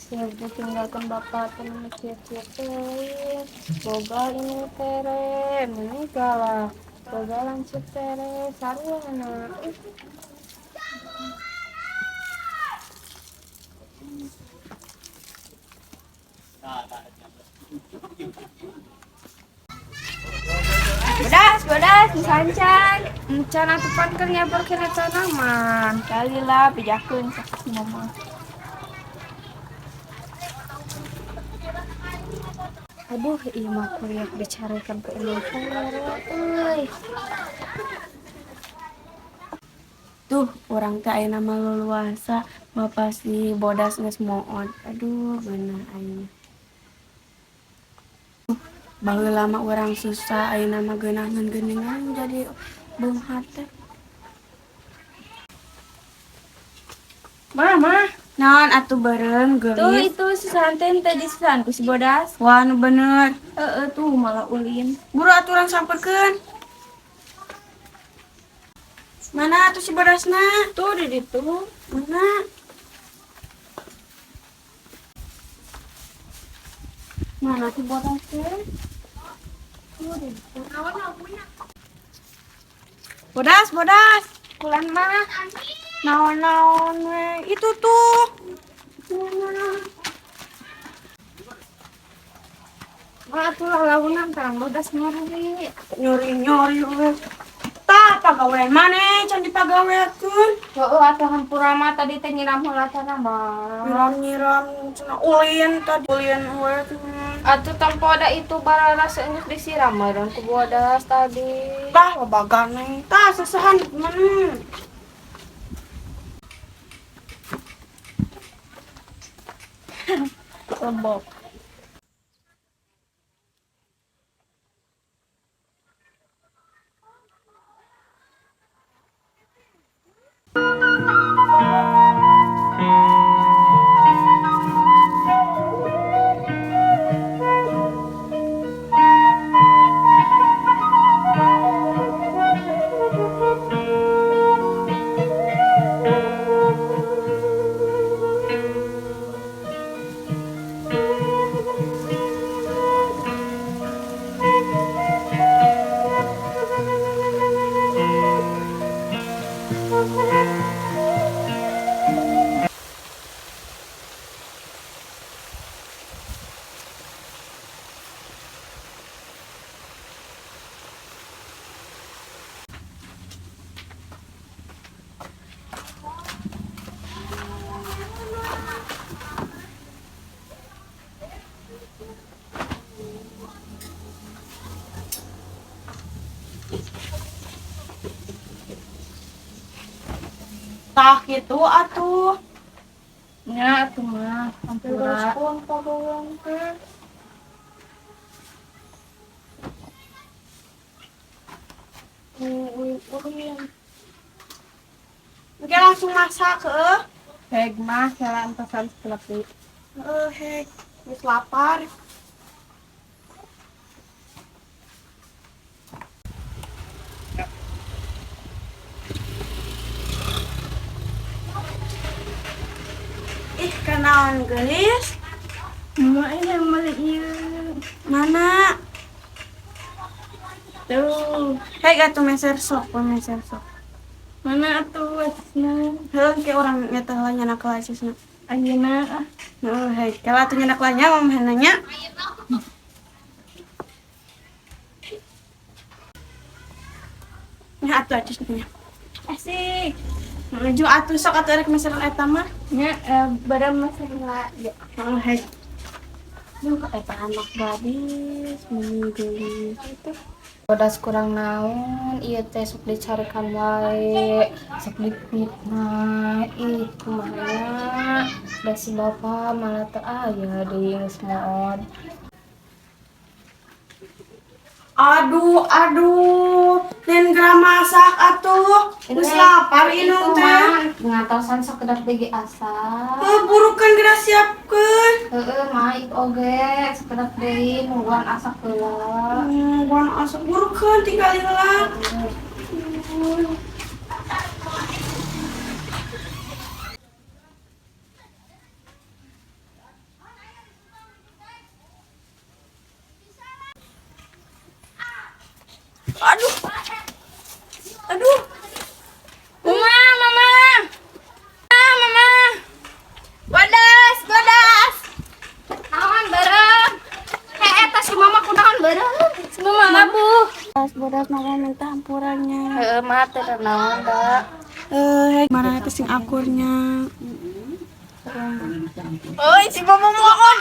Ya ditinggalkan bapak teh ngecit-citin boga ini tere menikah lah boga lancip tere sarwana bodas bodas disancan encan atupan keur nyaberkeun eta tanaman kali lah pijakeun sakitu mah. Aduh, iya mah kuliah dicarikan ke ilmu euy. Tuh, orang teh aya nama leluasa, mah pasti bodas geus mood. Aduh, bener aing. Baheula mah urang susah, ayeuna mah geunah geuningan jadi beunghar teh. Mama, naon atuh beureum geulis? Tuh itu si santen teh disan ku si bodas. Wah, nu bener. Tuh malah ulin. Buru atuh urang sampeurkeun. Mana tuh si bodasna? Tuh di ditu. Mana? Mana si bodas teh? Tuh di ditu. Bodas, bodas. Kulan mah. Naon-naon we. Itu tuh. Wah, tuh launan terang bodas nyori. Nyori-nyori we. Tah pagawean maneh can dipagaweakeun. Heueuh atuh hampura mah tadi teh nyiram heula teh mah. Nyiram-nyiram cenah ulin tadi ulin we. Atuh tempoda itu bararasa geus disiram meureun ku bodas tadi. Tah loba neng. Tah sasahan men. Lembab. Tah kitu atuh. Nya atuh mah hampura. Terus pun pagawean teh. Ulin. Oke langsung masak heuh. Heg mah heula entosan sekelepi. Heg. Geus lapar. Ih, kenaon geulis? Mama ini yang meuli ieu. Mana? Tuh. Hei atuh meser sok, meser sok. Mana atuh wesna? Heuh ke urang eta heula nyana kelasisna. Ayeuna. Heuh, hei, kalau atuh nyana kelasnya mah mah nanya. Nya atuh acisnya. Asik. Menuju atuh sok atuh rek meseran eta mah. Nya bareng meserna ya. Heuh, hei. Duh, eta anak gadis meninggal itu. Bodas kurang naon, ieu teh sok dicarikan wae, sok dipitnah, ih kumaha da si bapa malah teu aya deui geus mood. Aduh, nen gra masak atuh. Geus lapar inung teh. Ngatosan sakedak bege asap. Burukan gra siapkeun. Heeh, mah itu oge sakedak deui nungguan asap heula. Nungguan asap burukan tinggal heula. mati na naon da. Mana itu sing akurnya. Oi, si mama mohon.